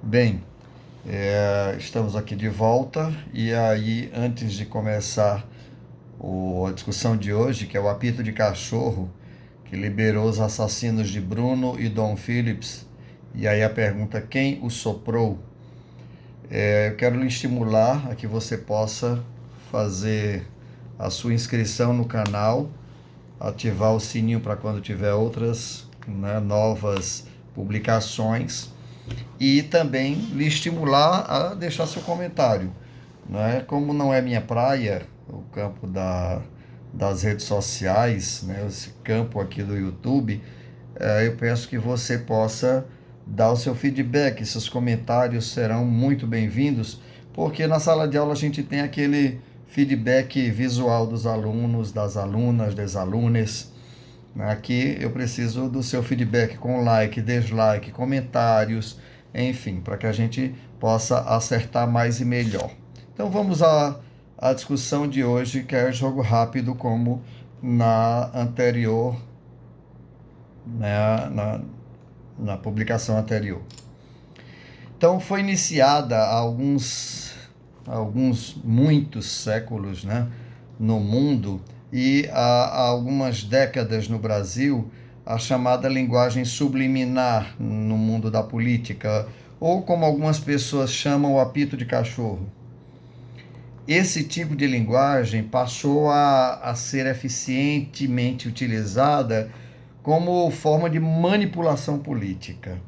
Bem, estamos aqui de volta e aí, antes de começar a discussão de hoje, que é o apito de cachorro que liberou os assassinos de Bruno e Dom Phillips, e aí a pergunta: quem o soprou? Eu quero lhe estimular a que você possa fazer a sua inscrição no canal, ativar o sininho para quando tiver outras, né, novas publicações e também lhe estimular a deixar seu comentário. Né? Como não é minha praia, o campo das redes sociais, né? Esse campo aqui do YouTube, eu peço que você possa dar o seu feedback, seus comentários serão muito bem-vindos, porque na sala de aula a gente tem aquele feedback visual dos alunos, das alunas, das alunas. Aqui eu preciso do seu feedback com like, dislike, comentários, enfim, para que a gente possa acertar mais e melhor. Então vamos à discussão de hoje, que é jogo rápido, como na anterior, né, na publicação anterior. Então foi iniciada há muitos séculos, né, no mundo e há algumas décadas no Brasil a chamada linguagem subliminar no mundo da política, ou como algumas pessoas chamam, o apito de cachorro. Esse tipo de linguagem passou a ser eficientemente utilizada como forma de manipulação política.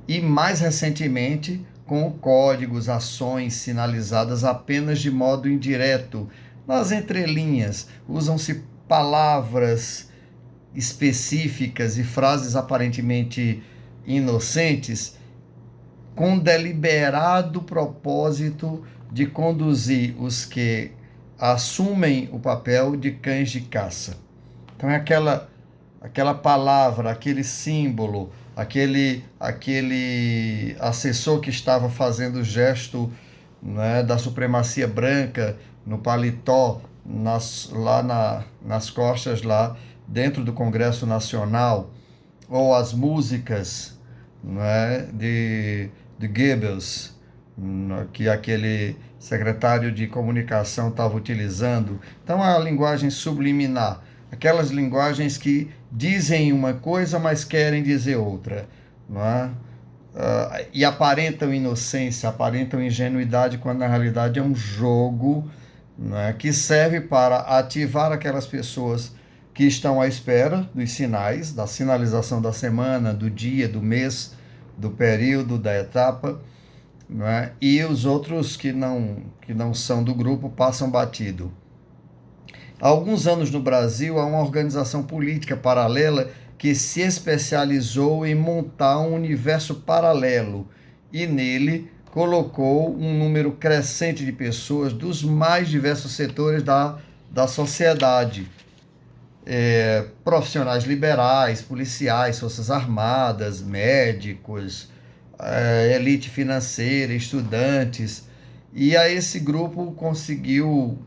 E mais recentemente, com códigos, ações sinalizadas apenas de modo indireto, nas entrelinhas, usam-se palavras específicas e frases aparentemente inocentes com deliberado propósito de conduzir os que assumem o papel de cães de caça. Então é aquela palavra, aquele símbolo, aquele assessor que estava fazendo o gesto, né, da supremacia branca no paletó, nas costas, lá dentro do Congresso Nacional, ou as músicas, né, de Goebbels, que aquele secretário de comunicação estava utilizando. Então, a linguagem subliminar, aquelas linguagens que dizem uma coisa, mas querem dizer outra, não é? E aparentam inocência, aparentam ingenuidade, quando na realidade é um jogo, não é? Que serve para ativar aquelas pessoas que estão à espera dos sinais, da sinalização da semana, do dia, do mês, do período, da etapa, não é? E os outros que não são do grupo passam batido. Há alguns anos no Brasil há uma organização política paralela que se especializou em montar um universo paralelo e nele colocou um número crescente de pessoas dos mais diversos setores da sociedade. Profissionais liberais, policiais, forças armadas, médicos, elite financeira, estudantes. E aí esse grupo conseguiu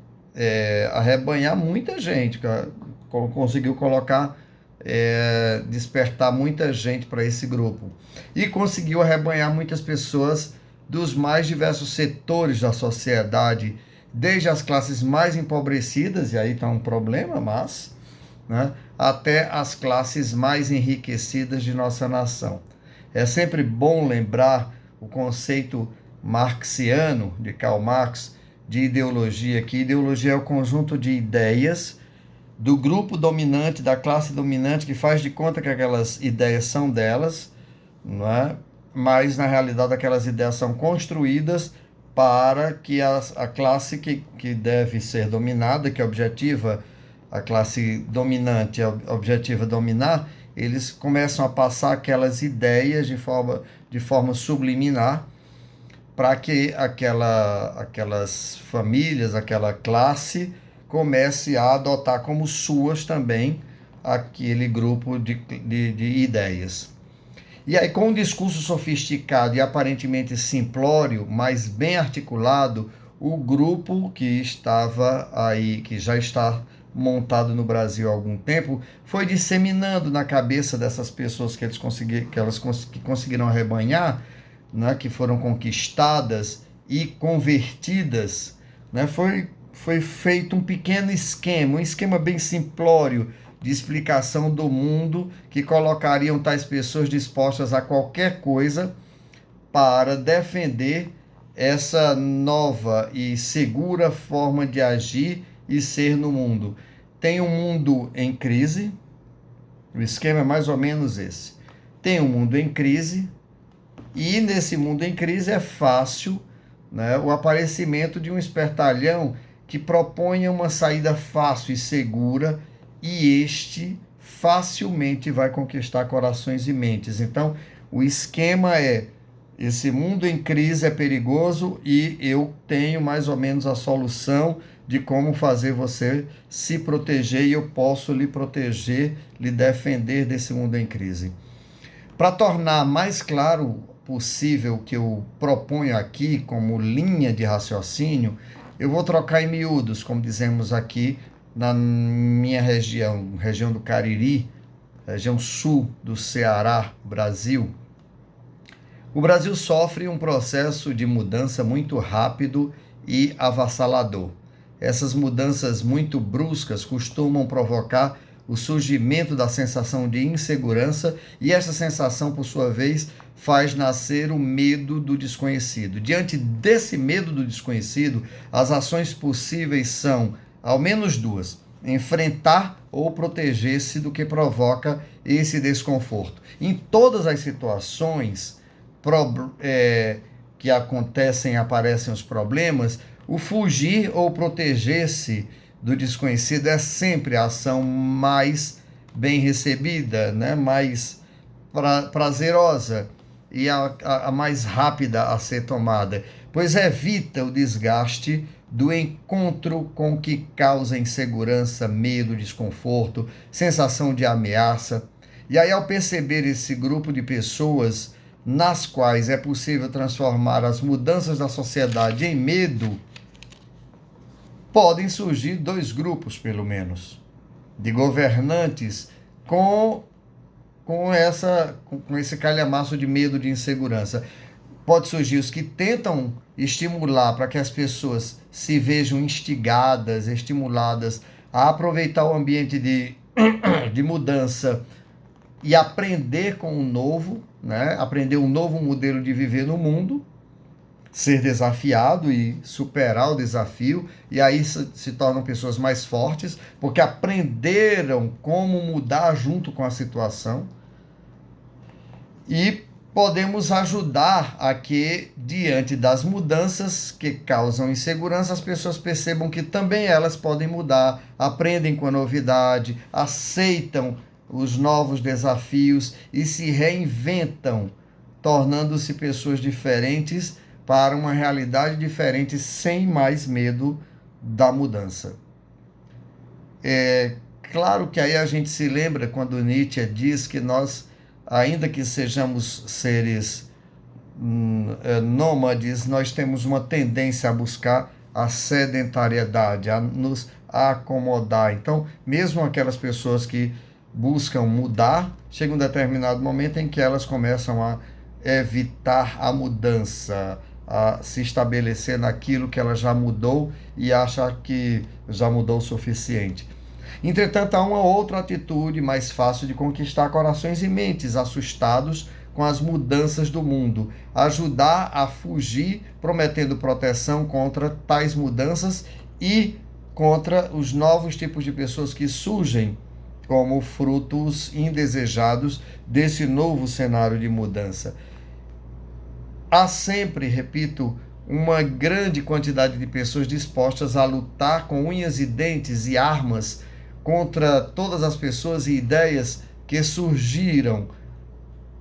arrebanhar muita gente, conseguiu colocar, despertar muita gente para esse grupo. E conseguiu arrebanhar muitas pessoas dos mais diversos setores da sociedade, desde as classes mais empobrecidas, e aí está um problema, mas, né, até as classes mais enriquecidas de nossa nação. É sempre bom lembrar o conceito marxiano de Karl Marx de ideologia, que ideologia é o conjunto de ideias do grupo dominante, da classe dominante, que faz de conta que aquelas ideias são delas, não é? Mas na realidade aquelas ideias são construídas para que a classe que deve ser dominada, que é objetiva, a classe dominante é objetiva dominar, eles começam a passar aquelas ideias de forma subliminar para que aquelas famílias, aquela classe comece a adotar como suas também aquele grupo de ideias. E aí, com um discurso sofisticado e aparentemente simplório, mas bem articulado, o grupo que estava aí, que já está montado no Brasil há algum tempo, foi disseminando na cabeça dessas pessoas que eles conseguiram arrebanhar né, que foram conquistadas e convertidas, né, foi feito um pequeno esquema, um esquema bem simplório de explicação do mundo que colocariam tais pessoas dispostas a qualquer coisa para defender essa nova e segura forma de agir e ser no mundo. Tem um mundo em crise, o esquema é mais ou menos esse. Tem um mundo em crise, e nesse mundo em crise é fácil, né, o aparecimento de um espertalhão que proponha uma saída fácil e segura, e este facilmente vai conquistar corações e mentes. Então, o esquema é: esse mundo em crise é perigoso e eu tenho mais ou menos a solução de como fazer você se proteger, e eu posso lhe proteger, lhe defender desse mundo em crise. Para tornar mais claro possível o que eu proponho aqui como linha de raciocínio, eu vou trocar em miúdos, como dizemos aqui na minha região, região do Cariri, região sul do Ceará, Brasil. O Brasil sofre um processo de mudança muito rápido e avassalador. Essas mudanças muito bruscas costumam provocar o surgimento da sensação de insegurança, e essa sensação, por sua vez, faz nascer o medo do desconhecido. Diante desse medo do desconhecido, as ações possíveis são, ao menos duas: enfrentar ou proteger-se do que provoca esse desconforto. Em todas as situações que acontecem, aparecem os problemas, o fugir ou proteger-se do desconhecido é sempre a ação mais bem recebida, né? Mais prazerosa e a mais rápida a ser tomada, pois evita o desgaste do encontro com o que causa insegurança, medo, desconforto, sensação de ameaça. E aí, ao perceber esse grupo de pessoas nas quais é possível transformar as mudanças da sociedade em medo, podem surgir dois grupos, pelo menos, de governantes com esse calhamaço de medo, de insegurança. Pode surgir os que tentam estimular para que as pessoas se vejam instigadas, estimuladas a aproveitar o ambiente de mudança e aprender com o novo, né? Aprender um novo modelo de viver no mundo, ser desafiado e superar o desafio, e aí se tornam pessoas mais fortes, porque aprenderam como mudar junto com a situação. E podemos ajudar a que, diante das mudanças que causam insegurança, as pessoas percebam que também elas podem mudar, aprendem com a novidade, aceitam os novos desafios e se reinventam, tornando-se pessoas diferentes para uma realidade diferente, sem mais medo da mudança. É claro que aí a gente se lembra quando Nietzsche diz que nós, ainda que sejamos seres nômades, nós temos uma tendência a buscar a sedentariedade, a nos acomodar. Então, mesmo aquelas pessoas que buscam mudar, chega um determinado momento em que elas começam a evitar a mudança, a se estabelecer naquilo que ela já mudou e acha que já mudou o suficiente. Entretanto, há uma outra atitude mais fácil de conquistar corações e mentes assustados com as mudanças do mundo: ajudar a fugir, prometendo proteção contra tais mudanças e contra os novos tipos de pessoas que surgem como frutos indesejados desse novo cenário de mudança. Há sempre, repito, uma grande quantidade de pessoas dispostas a lutar com unhas e dentes e armas contra todas as pessoas e ideias que surgiram,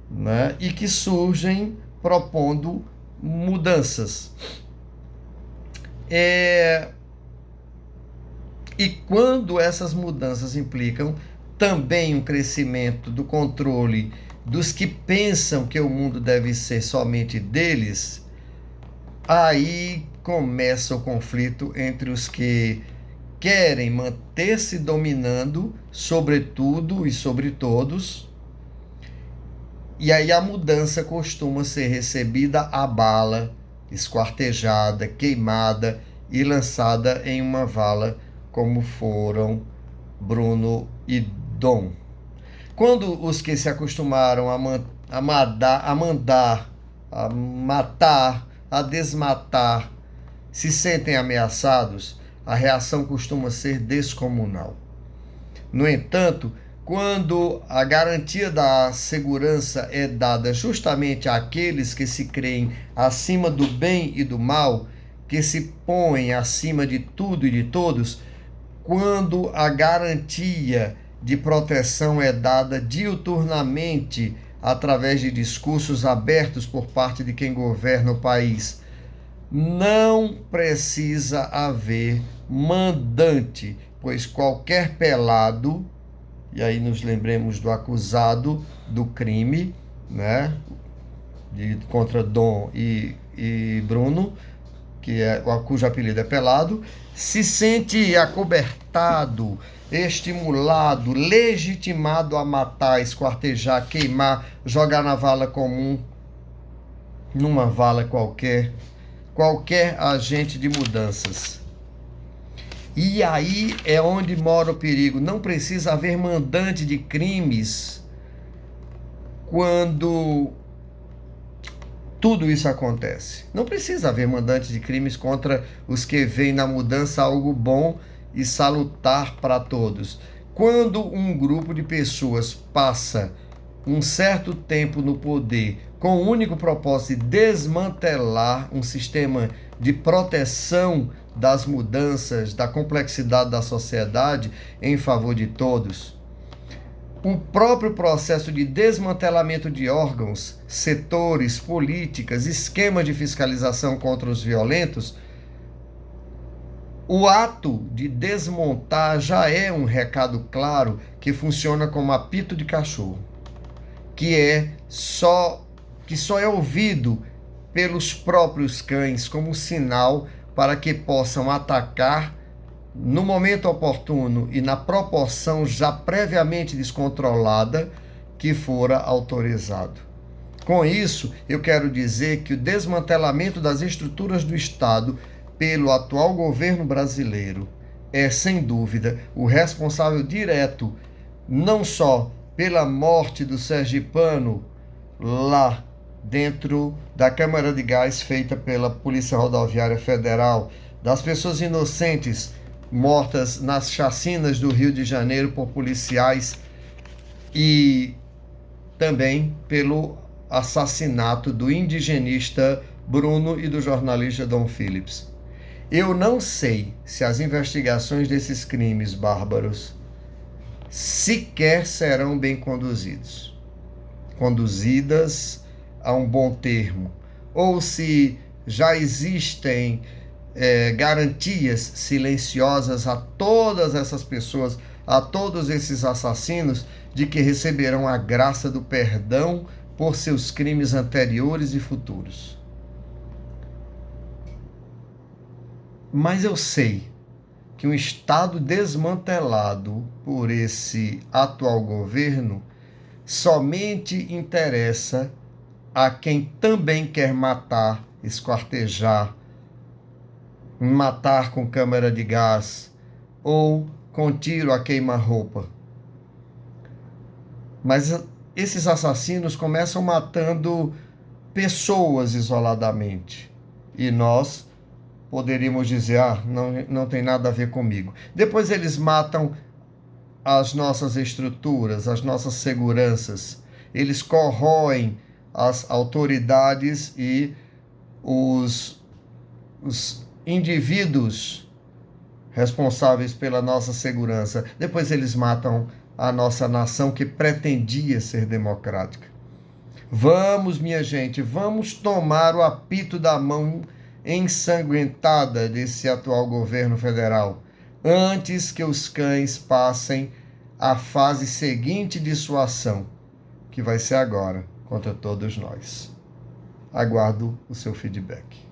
né, e que surgem propondo mudanças. E quando essas mudanças implicam também um crescimento do controle dos que pensam que o mundo deve ser somente deles, aí começa o conflito entre os que querem manter-se dominando sobre tudo e sobre todos, E aí a mudança costuma ser recebida a bala, esquartejada, queimada e lançada em uma vala, como foram Bruno e Dom. Quando os que se acostumaram a mandar, a matar, a desmatar, se sentem ameaçados, a reação costuma ser descomunal. No entanto, quando a garantia da segurança é dada justamente àqueles que se creem acima do bem e do mal, que se põem acima de tudo e de todos, quando a garantia de proteção é dada diuturnamente através de discursos abertos por parte de quem governa o país, não precisa haver mandante, pois qualquer pelado, e aí nos lembremos do acusado do crime, né, contra Dom e Bruno, cujo apelido é Pelado, se sente acobertado, estimulado, legitimado a matar, esquartejar, queimar, jogar na vala comum, numa vala qualquer agente de mudanças. E aí é onde mora o perigo. Não precisa haver mandante de crimes quando tudo isso acontece. Não precisa haver mandante de crimes contra os que veem na mudança algo bom e salutar para todos. Quando um grupo de pessoas passa um certo tempo no poder com o único propósito de desmantelar um sistema de proteção das mudanças, da complexidade da sociedade em favor de todos, o próprio processo de desmantelamento de órgãos, setores, políticas, esquemas de fiscalização contra os violentos, o ato de desmontar já é um recado claro que funciona como apito de cachorro, que só é ouvido pelos próprios cães como sinal para que possam atacar no momento oportuno e na proporção já previamente descontrolada que fora autorizado. Com isso, eu quero dizer que o desmantelamento das estruturas do Estado pelo atual governo brasileiro é, sem dúvida, o responsável direto não só pela morte do sergipano lá dentro da câmara de gás feita pela Polícia Rodoviária Federal, das pessoas inocentes mortas nas chacinas do Rio de Janeiro por policiais e também pelo assassinato do indigenista Bruno e do jornalista Dom Phillips. Eu não sei se as investigações desses crimes bárbaros sequer serão bem conduzidas a um bom termo, ou se já existem garantias silenciosas a todas essas pessoas, a todos esses assassinos, de que receberão a graça do perdão por seus crimes anteriores e futuros. Mas eu sei que um Estado desmantelado por esse atual governo somente interessa a quem também quer matar, esquartejar, matar com câmara de gás ou com tiro a queima-roupa. Mas esses assassinos começam matando pessoas isoladamente. E nós poderíamos dizer, não tem nada a ver comigo. Depois eles matam as nossas estruturas, as nossas seguranças. Eles corroem as autoridades e os indivíduos responsáveis pela nossa segurança. Depois eles matam a nossa nação que pretendia ser democrática. Vamos, minha gente, vamos tomar o apito da mão ensanguentada desse atual governo federal, antes que os cães passem à fase seguinte de sua ação, que vai ser agora contra todos nós. Aguardo o seu feedback.